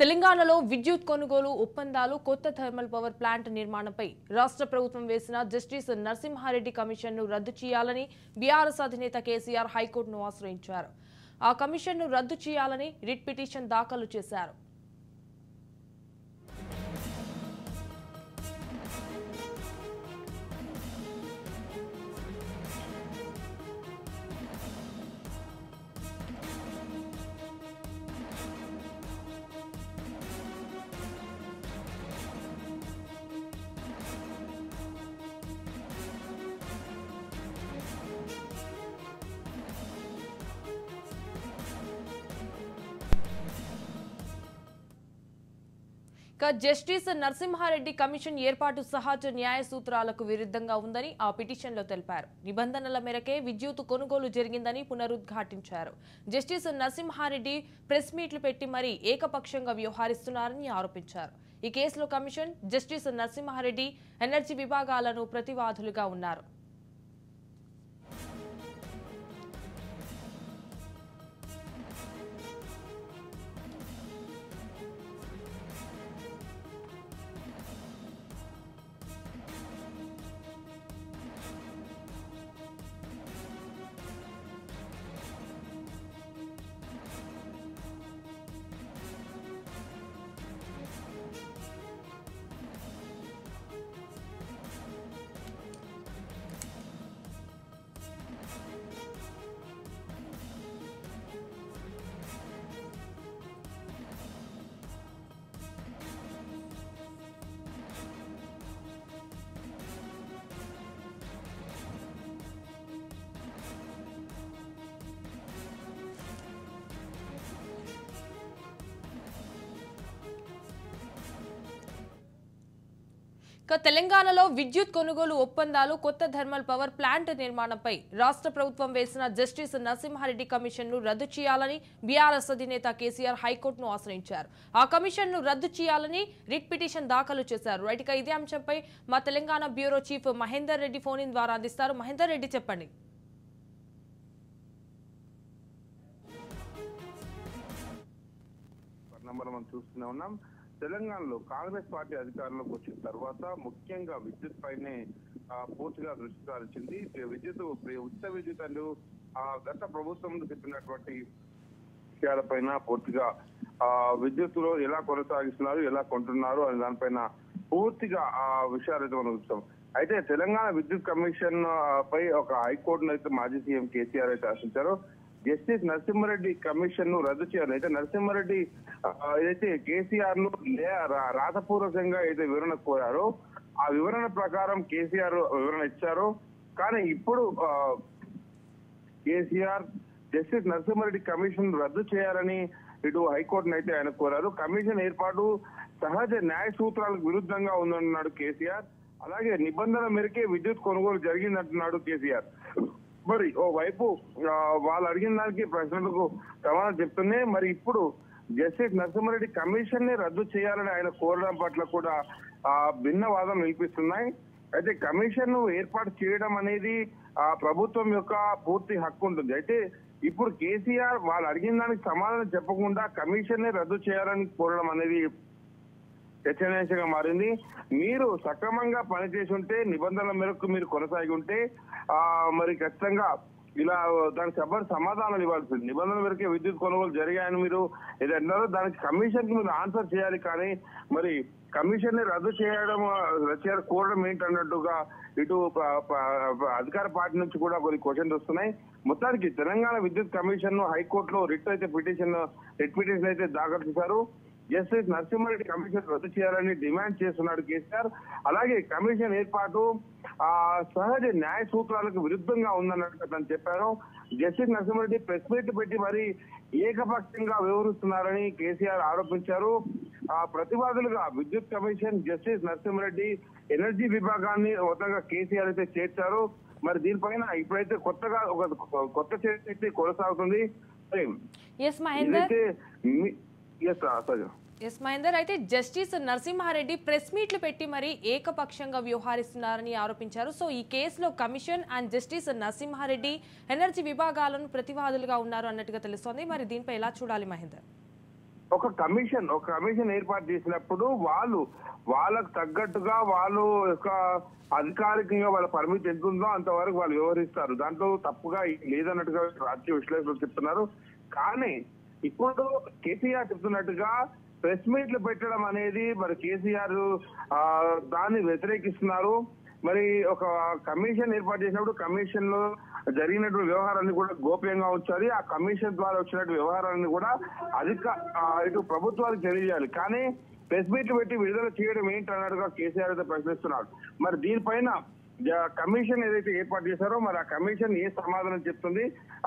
తెలంగాణలో విద్యుత్ కొనుగోలు ఒప్పందాలు కొత్త థర్మల్ పవర్ ప్లాంట్ నిర్మాణంపై రాష్ట్ర ప్రభుత్వం వేసిన జస్టిస్ నరసింహారెడ్డి కమిషన్ను రద్దు చేయాలని బీఆర్ఎస్ అధినేత కేసీఆర్ హైకోర్టును ఆశ్రయించారు. ఆ కమిషన్ను రద్దు చేయాలని రిట్ పిటిషన్ దాఖలు చేశారు. జస్టిస్ నరసింహారెడ్డి కమిషన్ ఏర్పాటు సహజ న్యాయ సూత్రాలకు విరుద్ధంగా ఉందని ఆ పిటిషన్లో తెలిపారు. నిబంధనల మేరకే విద్యుత్ కొనుగోలు జరిగిందని పునరుద్ఘాటించారు. జస్టిస్ నరసింహారెడ్డి ప్రెస్ మీట్లు పెట్టి మరీ ఏకపక్షంగా వ్యవహరిస్తున్నారని ఆరోపించారు. ఈ కేసులో కమిషన్, జస్టిస్ నరసింహారెడ్డి ఎనర్జీ విభాగాలను ప్రతివాదులుగా ఉన్నారు. తెలంగాణలో విద్యుత్ కొనుగోలు ఒప్పందాలు కొత్త థర్మల్ పవర్ ప్లాంట్ నిర్మాణంపై రాష్ట్ర ప్రభుత్వం వేసిన జస్టిస్ నరసింహారెడ్డి కమిషన్ను రద్దు చేయాలని బీఆర్ఎస్ అధినేత కేసీఆర్ హైకోర్టును ఆశ్రయించారు. ఆ కమిషన్ను రద్దు చేయాలని రిట్ పిటిషన్ దాఖలు చేశారు. రైట్ గా ఇదే అంశంపై మా Telangana bureau chief Mahender Reddy phone in ద్వారా అందిస్తారు. మహేందర్ రెడ్డి, చెప్పండి. తెలంగాణలో కాంగ్రెస్ పార్టీ అధికారంలోకి వచ్చిన తర్వాత ముఖ్యంగా విద్యుత్ పైనే పూర్తిగా దృష్టి సారించింది. ఉచిత విద్యుత్ అంటూ గత ప్రభుత్వం చెప్పినటువంటి విషయాలపైన పూర్తిగా విద్యుత్తులో ఎలా కొనసాగిస్తున్నారు, ఎలా కొంటున్నారు అనే దానిపైన పూర్తిగా ఆ విషయాలైతే మనం చూస్తాం. అయితే తెలంగాణ విద్యుత్ కమిషన్ పై ఒక హైకోర్టును అయితే మాజీ సీఎం కేసీఆర్ అయితే ఆశించారు. జస్టిస్ నరసింహారెడ్డి కమిషన్ ను రద్దు చేయాలి. అయితే నరసింహారెడ్డి ఏదైతే కేసీఆర్ ను రాతపూర్వకంగా ఏదైతే వివరణ కోరారో ఆ వివరణ ప్రకారం కేసీఆర్ వివరణ ఇచ్చారు. కానీ ఇప్పుడు కేసీఆర్ జస్టిస్ నరసింహారెడ్డి కమిషన్ రద్దు చేయాలని ఇటు హైకోర్టును అయితే ఆయన కోరారు. కమిషన్ ఏర్పాటు సహజ న్యాయ సూత్రాలకు విరుద్ధంగా ఉందన్నాడు కేసీఆర్. అలాగే నిబంధనల మేరకే విద్యుత్ కొనుగోలు జరిగిందంటున్నాడు కేసీఆర్. మరి ఓ వైపు వాళ్ళు అడిగిన దానికి ప్రశ్నలకు సమాధానం చెప్తూనే మరి ఇప్పుడు జస్టిస్ నరసింహారెడ్డి కమిషన్ ని రద్దు చేయాలని ఆయన కోరడం పట్ల కూడా భిన్న వాదం వినిపిస్తున్నాయి. అయితే కమిషన్ ను ఏర్పాటు చేయడం అనేది ప్రభుత్వం యొక్క పూర్తి హక్కు ఉంటుంది. అయితే ఇప్పుడు కేసీఆర్ వాళ్ళు అడిగిన దానికి సమాధానం చెప్పకుండా కమిషన్ ని రద్దు చేయాలని కోరడం అనేది చర్చనీయాంశంగా మారింది. మీరు సక్రమంగా పనిచేసి ఉంటే, నిబంధనల మేరకు మీరు కొనసాగి ఉంటే మరి ఖచ్చితంగా ఇలా దానికి సమాధానాలు ఇవ్వాల్సింది. నిబంధనల మేరకే విద్యుత్ కొనుగోలు జరిగాయని మీరు ఏదన్నారో దానికి కమిషన్ కి మీరు ఆన్సర్ చేయాలి. కానీ మరి కమిషన్ ని రద్దు కోరడం ఏంటన్నట్టుగా ఇటు అధికార పార్టీ నుంచి కూడా కొన్ని క్వశ్చన్స్ వస్తున్నాయి. మొత్తానికి తెలంగాణ విద్యుత్ కమిషన్ ను హైకోర్టులో రిట్ పిటిషన్ అయితే దాఖలు చేశారు. జస్టిస్ నరసింహారెడ్డి కమిషన్ రద్దు చేయాలని డిమాండ్ చేస్తున్నాడు కేసీఆర్. అలాగే కమిషన్ ఏర్పాటు సహజ న్యాయ సూత్రాలకు విరుద్ధంగా ఉందన్నట్టు తను చెప్పారు. జస్టిస్ నరసింహారెడ్డి ప్రెస్ మీట్ పెట్టి మరి ఏకపక్షంగా వ్యవహరిస్తున్నారని కేసీఆర్ ఆరోపించారు. ప్రతివాదులుగా విద్యుత్ కమిషన్, జస్టిస్ నరసింహారెడ్డి ఎనర్జీ విభాగాన్ని మొత్తంగా కేసీఆర్ అయితే చేర్చారు. మరి దీనిపైన ఇప్పుడైతే కొత్తగా ఒక కొత్త చర్చ అయితే కొనసాగుతుంది. మహేందర్, అయితే జస్టిస్ నరసింహారెడ్డి ప్రెస్ మీట్లు పెట్టి మరి ఏకపక్షంగా వ్యవహరిస్తున్నారని ఆరోపించారు. సో ఈ కేసులో కమిషన్ అండ్ జస్టిస్ ఒక కమిషన్ ఏర్పాటు చేసినప్పుడు వాళ్ళకు తగ్గట్టుగా వాళ్ళు యొక్క అధికారికంగా వాళ్ళ పరిమితి ఎంత ఉందో అంతవరకు వాళ్ళు వ్యవహరిస్తారు. దాంట్లో తప్పుగా లేదన్నట్టుగా రాజకీయ విశ్లేషకులు చెప్తున్నారు. కానీ ఇప్పుడు కేసీఆర్ చెప్తున్నట్టుగా ప్రెస్ మీట్లు పెట్టడం అనేది మరి కేసీఆర్ దాన్ని వ్యతిరేకిస్తున్నారు. మరి ఒక కమిషన్ ఏర్పాటు చేసినప్పుడు కమిషన్ లో జరిగినటువంటి వ్యవహారాన్ని కూడా గోప్యంగా ఉంచాలి. ఆ కమిషన్ ద్వారా వచ్చినటువంటి వ్యవహారాన్ని కూడా ఇటు ప్రభుత్వానికి తెలియజేయాలి. కానీ ప్రెస్ మీట్లు పెట్టి విడుదల చేయడం ఏంటన్నట్టుగా కేసీఆర్ అయితే ప్రశ్నిస్తున్నాడు. మరి దీనిపైన కమిషన్ ఏదైతే ఏర్పాటు చేశారో మరి ఆ కమిషన్ ఏ సమాధానం చెప్తుంది?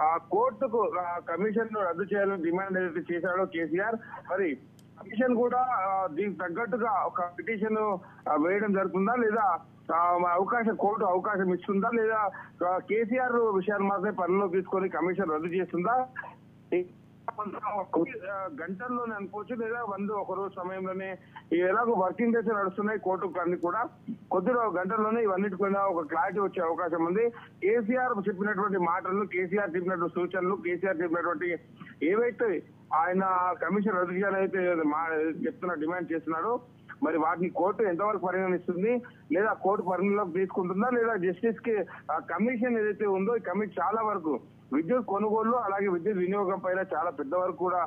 ఆ కోర్టుకు కమిషన్ రద్దు చేయాలని డిమాండ్ ఏదైతే చేశాడో కేసీఆర్, మరి కమిషన్ కూడా దీనికి తగ్గట్టుగా ఒక పిటిషన్ వేయడం జరుగుతుందా, లేదా కోర్టు అవకాశం ఇస్తుందా, లేదా కేసీఆర్ విషయాన్ని మాత్రమే పరిగణలోకి తీసుకొని కమిషన్ రద్దు చేస్తుందా? గంటల్లోనే అనుకోవచ్చు, లేదా ఒక రోజు సమయంలోనే ఎలాగో వర్కింగ్ డేస్ నడుస్తున్నాయి కోర్టుకు అన్ని కూడా కొద్ది గంటల్లోనే ఇవన్నిటి కూడా ఒక క్లారిటీ వచ్చే అవకాశం ఉంది. కేసీఆర్ చెప్పినటువంటి మాటలు, కేసీఆర్ చెప్పినటువంటి సూచనలు, కేసీఆర్ చెప్పినటువంటి ఏవైతే ఆయన కమిషన్ రద్దు చేయాలైతే డిమాండ్ చేస్తున్నాడో మరి వాటిని కోర్టు ఎంతవరకు పరిగణిస్తుంది, లేదా కోర్టు పరిగణలోకి తీసుకుంటుందా, లేదా జస్టిస్ కి కమిషన్ ఏదైతే ఉందో ఈ కమిషన్ చాలా వరకు విద్యుత్ కొనుగోలు అలాగే విద్యుత్ వినియోగం పైన చాలా పెద్ద వరకు కూడా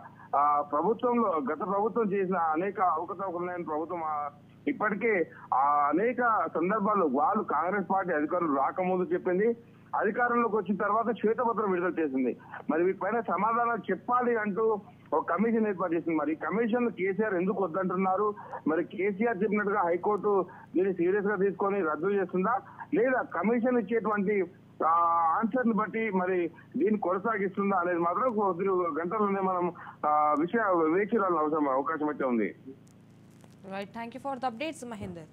గత ప్రభుత్వం చేసిన అనేక అవకతవకలున్నాయని ప్రభుత్వం ఇప్పటికే అనేక సందర్భాల్లో వాళ్ళు కాంగ్రెస్ పార్టీ అధికారులు రాకముందు చెప్పింది, అధికారంలోకి వచ్చిన తర్వాత శ్వేతపత్రం విడుదల చేసింది. మరి వీటిపైన సమాధానం చెప్పాలి అంటూ ఒక కమిషన్ ఏర్పాటు చేసింది. మరి కమిషన్ కేసీఆర్ ఎందుకు వద్దంటున్నారు? మరి కేసీఆర్ చెప్పినట్టుగా హైకోర్టు దీన్ని సీరియస్ గా తీసుకొని రద్దు చేస్తుందా, లేదా కమిషన్ ఇచ్చేటువంటి ఆన్సర్ ని బట్టి మరి దీన్ని కొనసాగిస్తుందా అనేది మాత్రం కొద్ది గంటల్లోనే మనం వేచి అవకాశం అయితే ఉంది. Right, thank you for the updates Mahender.